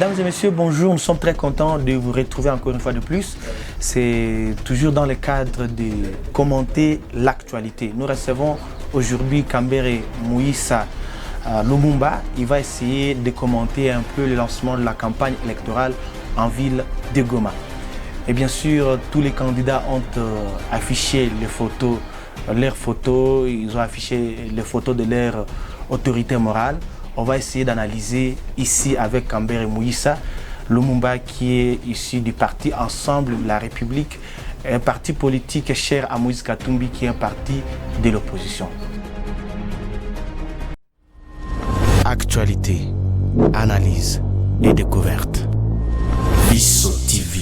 Mesdames et messieurs, bonjour. Nous sommes très contents de vous retrouver encore une fois de plus. C'est toujours dans le cadre de commenter l'actualité. Nous recevons aujourd'hui Kambere Moïssa Lumumba. Il va essayer de commenter un peu le lancement de la campagne électorale en ville de Goma. Et bien sûr, tous les candidats ont affiché leurs photos, ils ont affiché les photos de leur autorité morale. On va essayer d'analyser ici avec Kambere Moïssa Lumumba qui est issu du parti Ensemble de la République, un parti politique cher à Moïse Katumbi qui est un parti de l'opposition. Actualité, analyse et découverte. Bisso TV.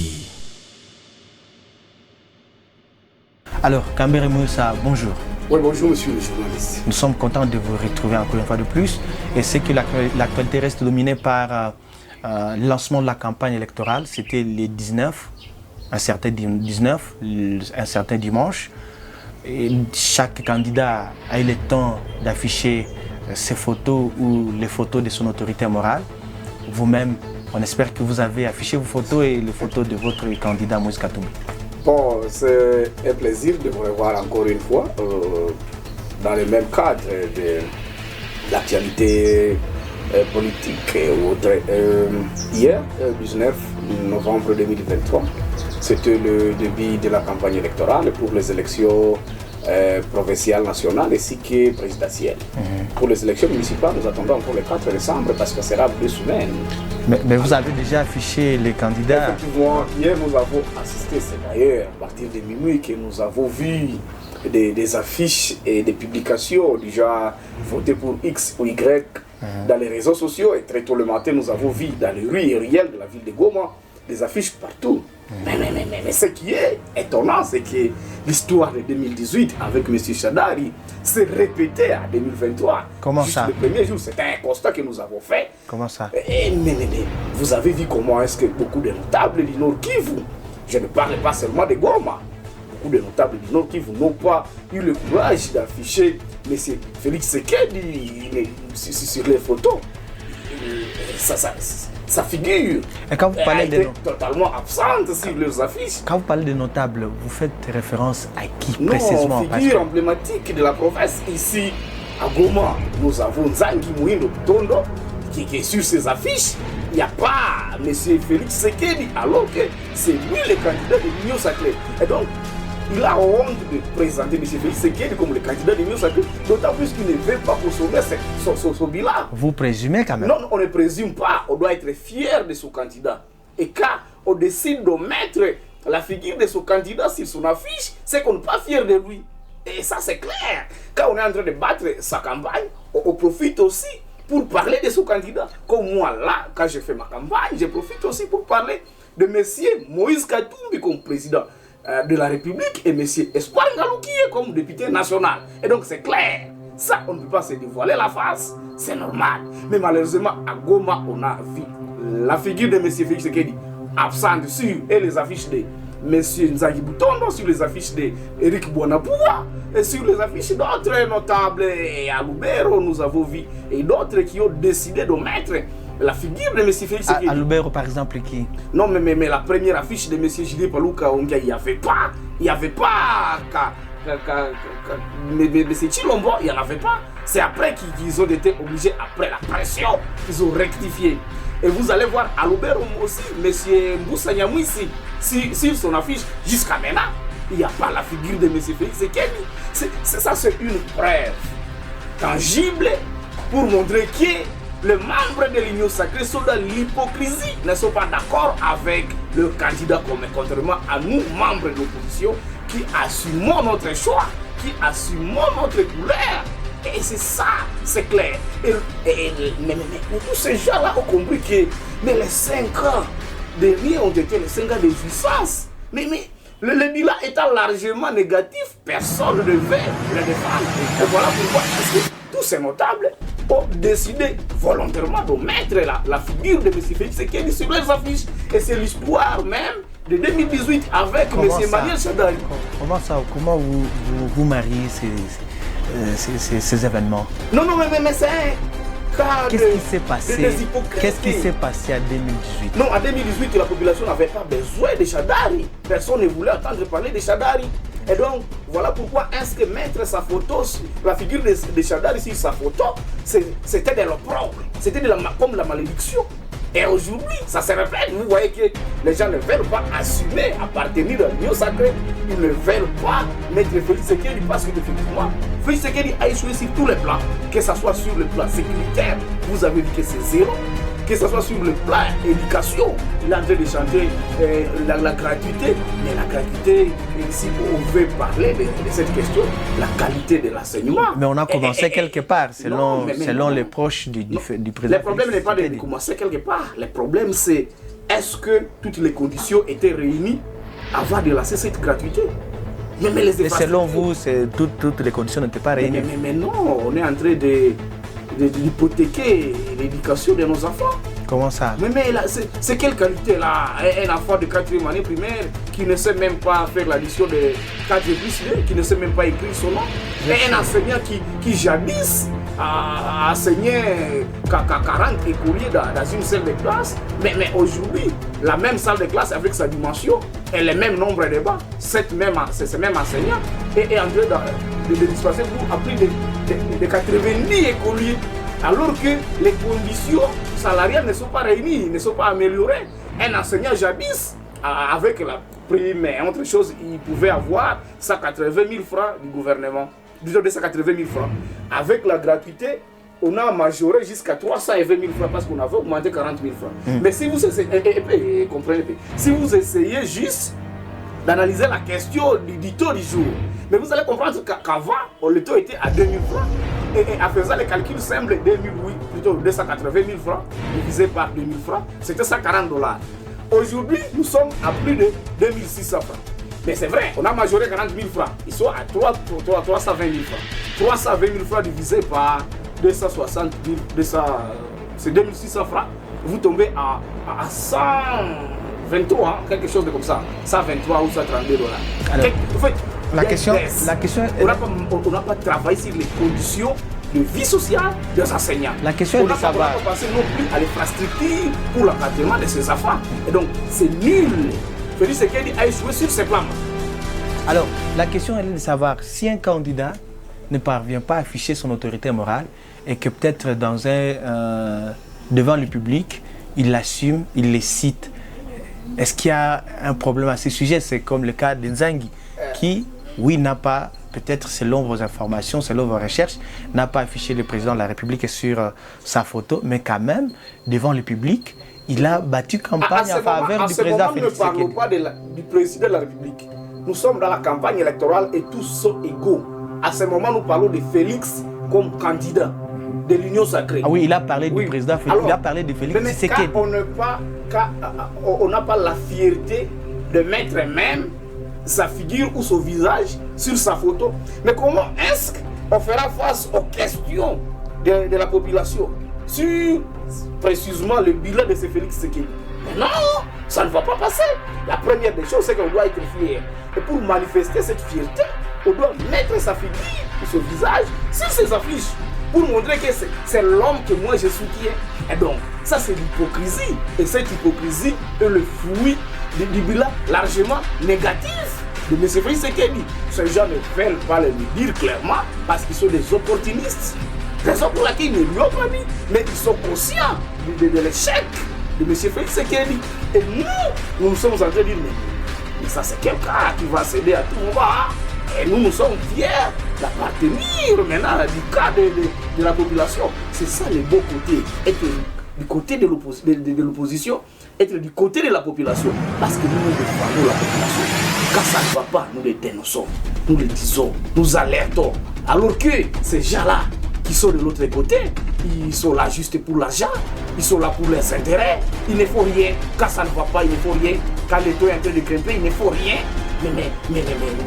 Alors, Kambere Moïssa, bonjour. Oui, bonjour monsieur le journaliste. Nous sommes contents de vous retrouver encore une fois de plus. Et c'est que l'actualité reste dominée par le lancement de la campagne électorale. C'était les 19, un certain dimanche. Et chaque candidat a eu le temps d'afficher ses photos ou les photos de son autorité morale. Vous-même, on espère que vous avez affiché vos photos et les photos de votre candidat Moïse Katumbi. Bon, c'est un plaisir de vous revoir encore une fois dans le même cadre de l'actualité politique et autre. Hier, 19 novembre 2023, c'était le début de la campagne électorale pour les élections provinciales, nationales ainsi que présidentielles. Pour les élections municipales, nous attendons encore le 4 décembre parce que ce sera 2 semaines. Mais vous avez déjà affiché les candidats? Effectivement, hier nous avons assisté, c'est d'ailleurs à partir de minuit que nous avons vu des affiches et des publications du genre voter pour X ou Y dans les réseaux sociaux. Et très tôt le matin, nous avons vu dans les rues réelles de la ville de Goma des affiches partout. Mais ce qui est étonnant, c'est que l'histoire de 2018 avec M. Chadari s'est répétée en 2023. Comment juste ça? Le premier jour, c'était un constat que nous avons fait. Comment ça? Mais, vous avez vu comment est-ce que beaucoup de notables du Nord Kivu, je ne parle pas seulement de Goma, beaucoup de notables du Nord Kivu n'ont pas eu le courage d'afficher M. Félix Sekedi sur les photos. Sa figure et quand vous parlez était totalement absente sur les affiches. Quand vous parlez de notables, vous faites référence à qui précisément? Non, figure emblématique de la province ici à Goma. Nous avons Nzangi Mouhindo Tondo qui est sur ces affiches. Il n'y a pas M. Félix Sekedi alors que c'est lui le candidat de l'Union sacrée. Et donc, il a honte de présenter M. Félix Sekedi comme le candidat de l'Union sacrée, d'autant plus qu'il ne veut pas consommer son bilan. Vous présumez quand même? Non, on ne présume pas. On doit être fier de son candidat. Et quand on décide de mettre la figure de son candidat sur son affiche, c'est qu'on n'est pas fier de lui. Et ça, c'est clair. Quand on est en train de battre sa campagne, on profite aussi pour parler de son candidat. Comme moi, là, quand je fais ma campagne, je profite aussi pour parler de M. Moïse Katumbi comme président de la République et M. Espoir Ngalou qui est comme député national. Et donc, c'est clair. Ça, on ne peut pas se dévoiler la face. C'est normal. Mais malheureusement, à Goma, on a vu la figure de M. Félix Sekedi absente sur les affiches de M. Nzangi Butondo, sur les affiches d'Éric Bonapoua et sur les affiches d'autres notables. Et à Lubero, nous avons vu et d'autres qui ont décidé de mettre la figure de M. Félix Sekedi. À Lubero, par exemple, qui? Non, mais la première affiche de M. Julien Palouka Ongia, il n'y avait pas. Mais c'est Chilombo, il n'y en avait pas. C'est après qu'ils ont été obligés, après la pression, qu'ils ont rectifié. Et vous allez voir à Lubero aussi, M. Mboussa Nyamwisi, sur son affiche, jusqu'à maintenant, il n'y a pas la figure de M. Félix Sekedi. Ça, c'est une preuve tangible pour montrer que les membres de l'Union sacrée sont dans l'hypocrisie, ne sont pas d'accord avec le candidat commun, contrairement à nous, membres de l'opposition, qui assumons notre choix, qui assumons notre couleur. Et c'est ça, c'est clair. Mais tous ces gens-là ont compris que les 5 ans derniers ont été les 5 ans de jouissance. Mais le bilan étant largement négatif, personne ne veut le défendre. Et voilà pourquoi tous ces notables ont décidé volontairement de mettre la figure de M. Félix Sekedi sur les affiches. Et c'est l'histoire même de 2018 avec M. Emmanuel Chadari. Comment vous mariez ces événements? Non, mais cas Qu'est-ce qui s'est passé? des hypocrites. Qu'est-ce qui s'est passé en 2018? Non, en 2018, la population n'avait pas besoin de Shadari. Personne ne voulait entendre parler de Shadari. Et donc, voilà pourquoi est-ce que mettre sa photo, la figure de Shadari sur sa photo, c'était de l'opprobre, c'était comme la malédiction. Et aujourd'hui, ça se répète. Vous voyez que les gens ne veulent pas assumer, appartenir à l'union sacrée. Ils ne veulent pas mettre Félix Tshisekedi parce qu'effectivement, Félix Tshisekedi a échoué sur tous les plans. Que ce soit sur le plan sécuritaire, vous avez vu que c'est zéro. Que ce soit sur le plan éducation, il est en train de chanter la gratuité. Mais la gratuité, ici, on veut parler de cette question, la qualité de l'enseignement. Mais on a commencé quelque part, selon les proches du président. Le problème n'est pas de commencer quelque part. Le problème, c'est est-ce que toutes les conditions étaient réunies avant de lancer cette gratuité? Mais selon vous, toutes les conditions n'étaient pas réunies. Mais non, on est en train d'hypothéquer l'éducation de nos enfants. Comment ça? Mais c'est quelle qualité là? Un enfant de 4e année primaire qui ne sait même pas faire l'addition de 4 et plus 2, qui ne sait même pas écrire son nom. Et un enseignant qui jadis a enseigné 40 écoliers dans une salle de classe. Mais aujourd'hui, la même salle de classe avec sa dimension et le même nombre de bancs, c'est ce même enseignant est en train de dispenser à plus de 90 écoliers. Alors que les conditions salariales ne sont pas réunies, ne sont pas améliorées. Un enseignant jadis, avec la prime et autre chose, il pouvait avoir 180 000 francs du gouvernement. Disons 280 000 francs. Avec la gratuité, on a majoré jusqu'à 320 000 francs parce qu'on avait augmenté 40 000 francs. Mais si vous essayez, comprenez, si vous essayez juste d'analyser la question du taux du jour, mais vous allez comprendre qu'avant, le taux était à 2 000 francs. Et en faisant les calculs simples, 280 000 francs divisé par 2 000 francs, c'était 140 $. Aujourd'hui, nous sommes à plus de 2 600 francs. Mais c'est vrai, on a majoré 40 000 francs. Ils sont à 320 000 francs. 320 000 francs divisé par 260 000, c'est 2 600 francs. Vous tombez à 123, quelque chose de comme ça. 123 ou 132 $. Alors, en fait, la question on n'a pas travaillé sur les conditions de vie sociale des enseignants. La question est de savoir. On n'a pas pensé non plus à l'infrastructure pour l'encadrement de ces enfants. Et donc, c'est nul. Félix Tshisekedi a échoué sur ces plans. Alors, la question est de savoir si un candidat ne parvient pas à afficher son autorité morale et que peut-être devant le public, il l'assume, il les cite. Est-ce qu'il y a un problème à ce sujet? C'est comme le cas d'Nzangi qui, oui, n'a pas, peut-être selon vos informations, selon vos recherches, n'a pas affiché le président de la République sur sa photo, mais quand même, devant le public, il a battu campagne en faveur du président Félix Tshisekedi. Nous ne parlons pas du président de la République. Nous sommes dans la campagne électorale et tous sont égaux. À ce moment, nous parlons de Félix comme candidat de l'Union sacrée. Ah oui, il a parlé du président Félix. Alors, il a parlé de Félix Tshisekedi. On n'a pas la fierté de mettre même sa figure ou son visage sur sa photo. Mais comment est-ce qu'on fera face aux questions de la population sur précisément le bilan de ce Félix Tshisekedi? Mais non, ça ne va pas passer. La première des choses, c'est qu'on doit être fier. Et pour manifester cette fierté, on doit mettre sa figure ou son visage sur ses affiches pour montrer que c'est l'homme que moi je soutiens. Et donc, ça c'est l'hypocrisie. Et cette hypocrisie est le fruit du bilan largement négatif de M. Félix Tshisekedi. Ces gens ne veulent pas le dire clairement parce qu'ils sont des opportunistes. Raison pour laquelle ils ne lui ont pas mis, mais ils sont conscients de l'échec de M. Félix Tshisekedi. Et nous sommes en train de dire, mais ça c'est quelqu'un qui va céder à tout moment. Et nous sommes fiers d'appartenir maintenant du cas de la population. C'est ça le beau côté. Être du côté de l'opposition, être du côté de la population. Parce que nous défendons la population. Quand ça ne va pas, nous les dénonçons, nous les disons, nous alertons. Alors que ces gens-là qui sont de l'autre côté, ils sont là juste pour l'argent, ils sont là pour les intérêts. Il ne faut rien. Quand ça ne va pas, il ne faut rien. Quand le taux est en train de grimper, il ne faut rien. Mais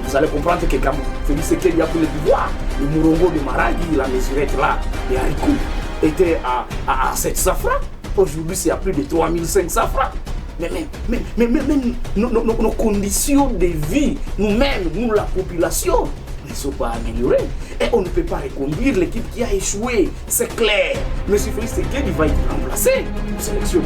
vous allez comprendre que quand Félix Tshisekedi a pris le pouvoir, le Murongo de Maragi, la mesurette là, de Haricou, était à 700 francs. Aujourd'hui, c'est à plus de 3500 francs. Mais nos conditions de vie, nous-mêmes, nous la population, ne sont pas améliorés. Et on ne peut pas reconduire l'équipe qui a échoué, c'est clair. M. Félix Tshisekedi va être remplacé aux élections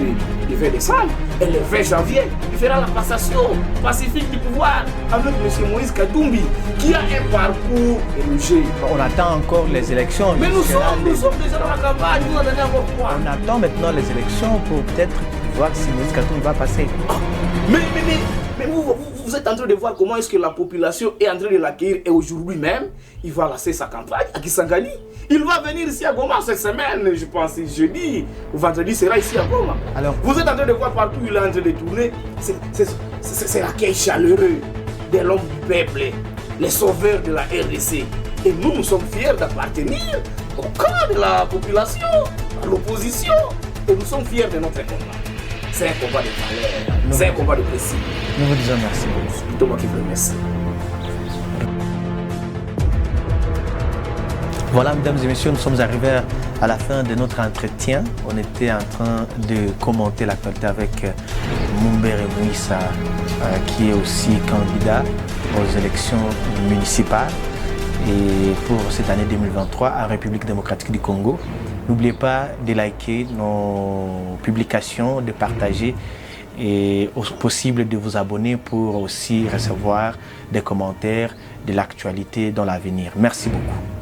du 20 décembre. Et le 20 janvier, il fera la passation pacifique du pouvoir avec M. Moïse Katumbi, qui a un parcours éloigé. On attend encore les élections. Mais nous sommes déjà dans la campagne, nous en allons encore quoi? On attend maintenant les élections pour peut-être voir si Moïse Katumbi va passer. Mais vous êtes en train de voir comment est-ce que la population est en train de l'accueillir et aujourd'hui même, il va lancer sa campagne à Kisangani. Il va venir ici à Goma cette semaine, je pense, jeudi ou vendredi sera ici à Goma. Alors, vous êtes en train de voir partout où il est en train de tourner, c'est l'accueil chaleureux de l'homme du peuple, les sauveurs de la RDC. Et nous sommes fiers d'appartenir au camp de la population, à l'opposition, et nous sommes fiers de notre combat. C'est un combat de valeur, c'est un combat de principe. Nous vous disons merci. C'est moi qui vous remercie. Voilà, mesdames et messieurs, nous sommes arrivés à la fin de notre entretien. On était en train de commenter l'actualité avec Mumbere Muissa, qui est aussi candidat aux élections municipales et pour cette année 2023 en République démocratique du Congo. N'oubliez pas de liker nos publications, de partager et au possible de vous abonner pour aussi recevoir des commentaires de l'actualité dans l'avenir. Merci beaucoup.